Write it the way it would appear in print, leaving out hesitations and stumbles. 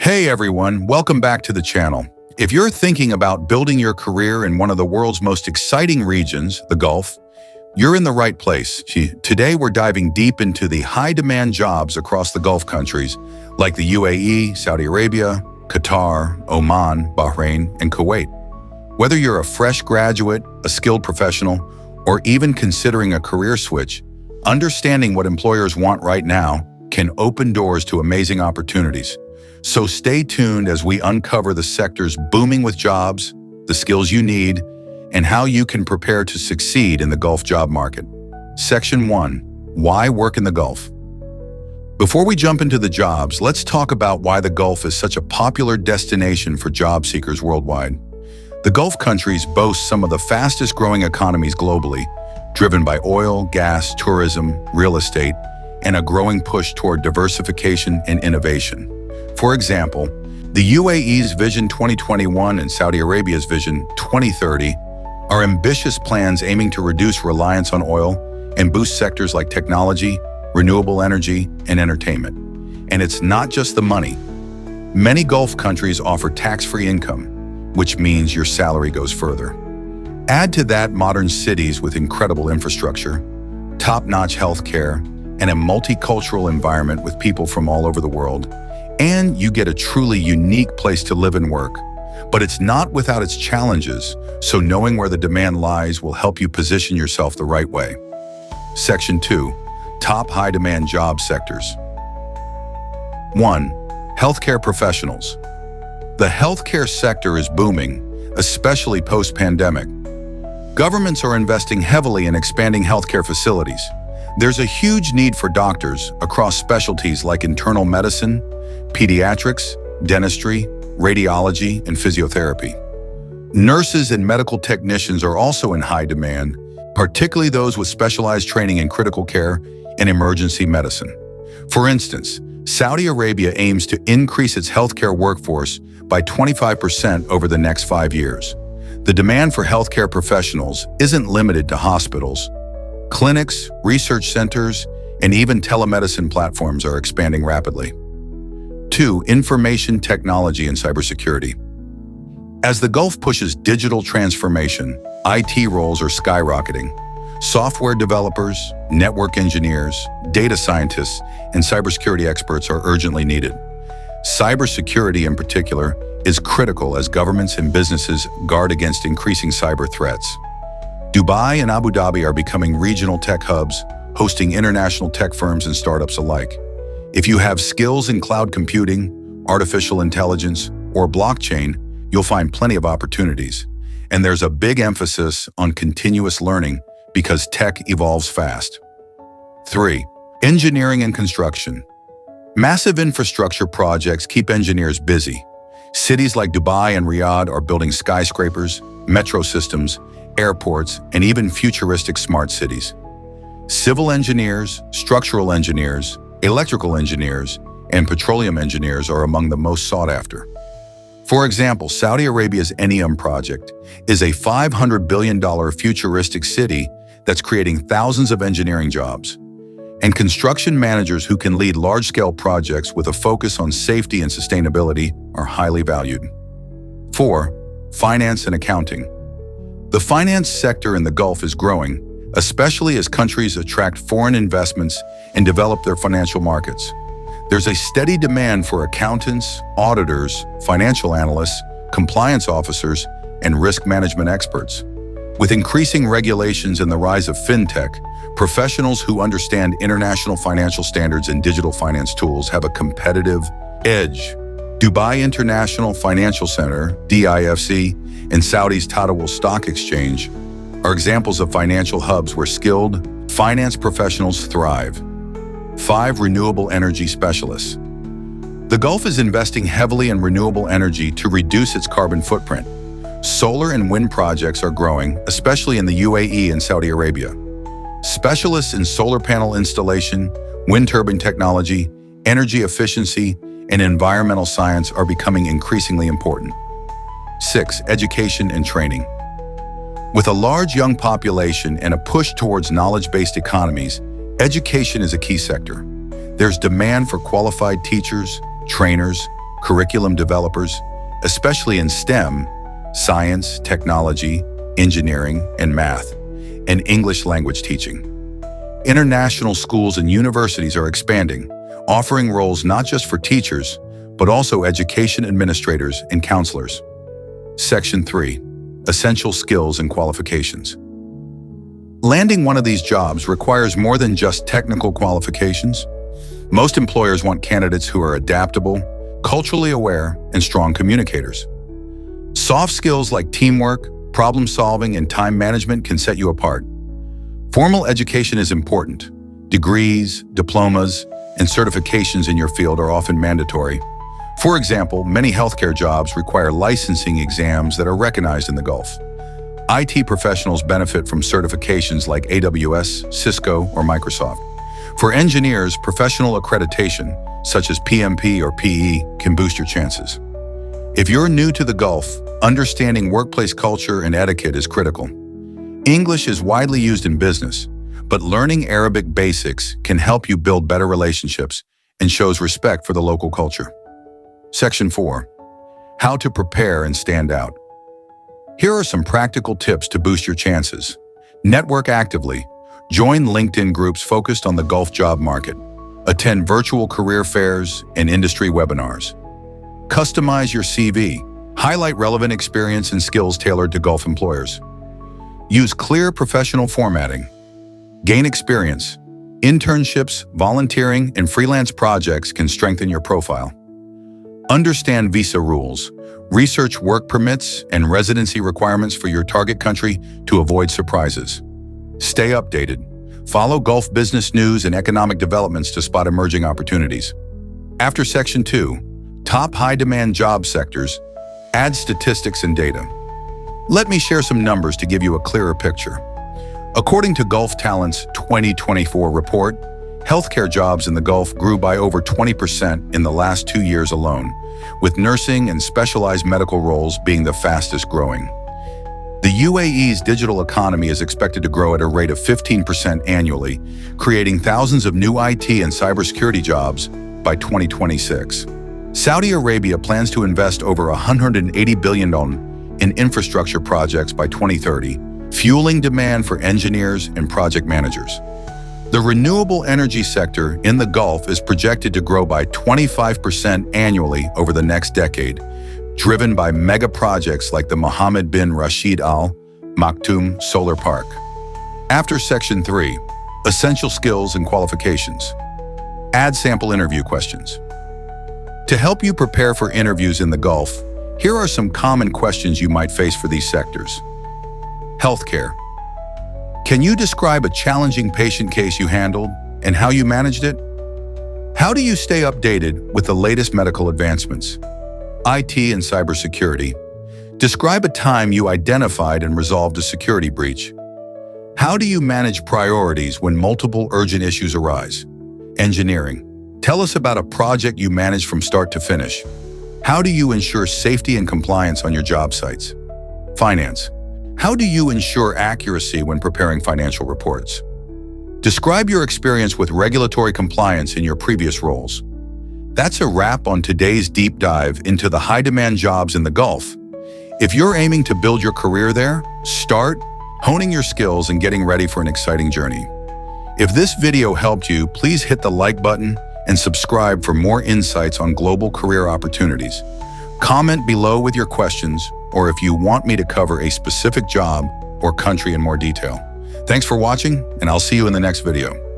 Hey everyone, welcome back to the channel. If you're thinking about building your career in one of the world's most exciting regions, the Gulf, you're in the right place. Today we're diving deep into the high-demand jobs across the Gulf countries like the UAE, Saudi Arabia, Qatar, Oman, Bahrain, and Kuwait. Whether you're a fresh graduate, a skilled professional, or even considering a career switch, understanding what employers want right now can open doors to amazing opportunities. So stay tuned as we uncover the sectors booming with jobs, the skills you need, and how you can prepare to succeed in the Gulf job market. Section 1. Why work in the Gulf? Before we jump into the jobs, let's talk about why the Gulf is such a popular destination for job seekers worldwide. The Gulf countries boast some of the fastest growing economies globally, driven by oil, gas, tourism, real estate, and a growing push toward diversification and innovation. For example, the UAE's Vision 2021 and Saudi Arabia's Vision 2030 are ambitious plans aiming to reduce reliance on oil and boost sectors like technology, renewable energy, and entertainment. And it's not just the money. Many Gulf countries offer tax-free income, which means your salary goes further. Add to that modern cities with incredible infrastructure, top-notch healthcare, and a multicultural environment with people from all over the world, and you get a truly unique place to live and work. But it's not without its challenges, so knowing where the demand lies will help you position yourself the right way. Section 2. Top high-demand job sectors. 1. Healthcare professionals. The healthcare sector is booming, especially post-pandemic. Governments are investing heavily in expanding healthcare facilities. There's a huge need for doctors across specialties like internal medicine, pediatrics, dentistry, radiology, and physiotherapy. Nurses and medical technicians are also in high demand, particularly those with specialized training in critical care and emergency medicine. For instance, Saudi Arabia aims to increase its healthcare workforce by 25% over the next 5 years. The demand for healthcare professionals isn't limited to hospitals. Clinics, research centers, and even telemedicine platforms are expanding rapidly. 2. Information technology and cybersecurity. As the Gulf pushes digital transformation, IT roles are skyrocketing. Software developers, network engineers, data scientists, and cybersecurity experts are urgently needed. Cybersecurity in particular is critical as governments and businesses guard against increasing cyber threats. Dubai and Abu Dhabi are becoming regional tech hubs, hosting international tech firms and startups alike. If you have skills in cloud computing, artificial intelligence, or blockchain, you'll find plenty of opportunities. And there's a big emphasis on continuous learning because tech evolves fast. 3. Engineering and construction. Massive infrastructure projects keep engineers busy. Cities like Dubai and Riyadh are building skyscrapers, metro systems, airports, and even futuristic smart cities. Civil engineers, structural engineers, electrical engineers, and petroleum engineers are among the most sought after. For example, Saudi Arabia's Enium project is a $500 billion futuristic city that's creating thousands of engineering jobs. And construction managers who can lead large-scale projects with a focus on safety and sustainability are highly valued. 4. Finance and accounting. The finance sector in the Gulf is growing, especially as countries attract foreign investments and develop their financial markets. There's a steady demand for accountants, auditors, financial analysts, compliance officers, and risk management experts. With increasing regulations and the rise of fintech, professionals who understand international financial standards and digital finance tools have a competitive edge. Dubai International Financial Center, DIFC, and Saudi's Tadawul Stock Exchange are examples of financial hubs where skilled finance professionals thrive. 5. Renewable energy specialists. The Gulf is investing heavily in renewable energy to reduce its carbon footprint. Solar and wind projects are growing, especially in the UAE and Saudi Arabia. Specialists in solar panel installation, wind turbine technology, energy efficiency, and environmental science are becoming increasingly important. 6. Education and training. With a large young population and a push towards knowledge-based economies, education is a key sector. There's demand for qualified teachers, trainers, curriculum developers, especially in STEM, science, technology, engineering, and math, and English language teaching. International schools and universities are expanding, offering roles not just for teachers, but also education administrators and counselors. Section 3. Essential skills and qualifications. Landing one of these jobs requires more than just technical qualifications. Most employers want candidates who are adaptable, culturally aware, and strong communicators. Soft skills like teamwork, problem solving, and time management can set you apart. Formal education is important. Degrees, diplomas, and certifications in your field are often mandatory. For example, many healthcare jobs require licensing exams that are recognized in the Gulf. IT professionals benefit from certifications like AWS, Cisco, or Microsoft. For engineers, professional accreditation, such as PMP or PE, can boost your chances. If you're new to the Gulf, understanding workplace culture and etiquette is critical. English is widely used in business, but learning Arabic basics can help you build better relationships and shows respect for the local culture. Section 4. How to prepare and stand out. Here are some practical tips to boost your chances. Network actively. Join LinkedIn groups focused on the Gulf job market. Attend virtual career fairs and industry webinars. Customize your CV. Highlight relevant experience and skills tailored to Gulf employers. Use clear professional formatting. Gain experience. Internships, volunteering, and freelance projects can strengthen your profile. Understand visa rules. Research work permits and residency requirements for your target country to avoid surprises. Stay updated. Follow Gulf business news and economic developments to spot emerging opportunities. After Section 2, top high-demand job sectors, add statistics and data. Let me share some numbers to give you a clearer picture. According to Gulf Talent's 2024 report, healthcare jobs in the Gulf grew by over 20% in the last 2 years alone, with nursing and specialized medical roles being the fastest growing. The UAE's digital economy is expected to grow at a rate of 15% annually, creating thousands of new IT and cybersecurity jobs by 2026. Saudi Arabia plans to invest over $180 billion in infrastructure projects by 2030, fueling demand for engineers and project managers. The renewable energy sector in the Gulf is projected to grow by 25% annually over the next decade, driven by mega projects like the Mohammed bin Rashid Al Maktoum Solar Park. After Section 3, Essential Skills and Qualifications. Add sample interview questions. To help you prepare for interviews in the Gulf, here are some common questions you might face for these sectors. Healthcare. Can you describe a challenging patient case you handled and how you managed it? How do you stay updated with the latest medical advancements? IT and cybersecurity. Describe a time you identified and resolved a security breach. How do you manage priorities when multiple urgent issues arise? Engineering. Tell us about a project you managed from start to finish. How do you ensure safety and compliance on your job sites? Finance. How do you ensure accuracy when preparing financial reports? Describe your experience with regulatory compliance in your previous roles. That's a wrap on today's deep dive into the high-demand jobs in the Gulf. If you're aiming to build your career there, start honing your skills and getting ready for an exciting journey. If this video helped you, please hit the like button and subscribe for more insights on global career opportunities. Comment below with your questions or if you want me to cover a specific job or country in more detail. Thanks for watching, and I'll see you in the next video.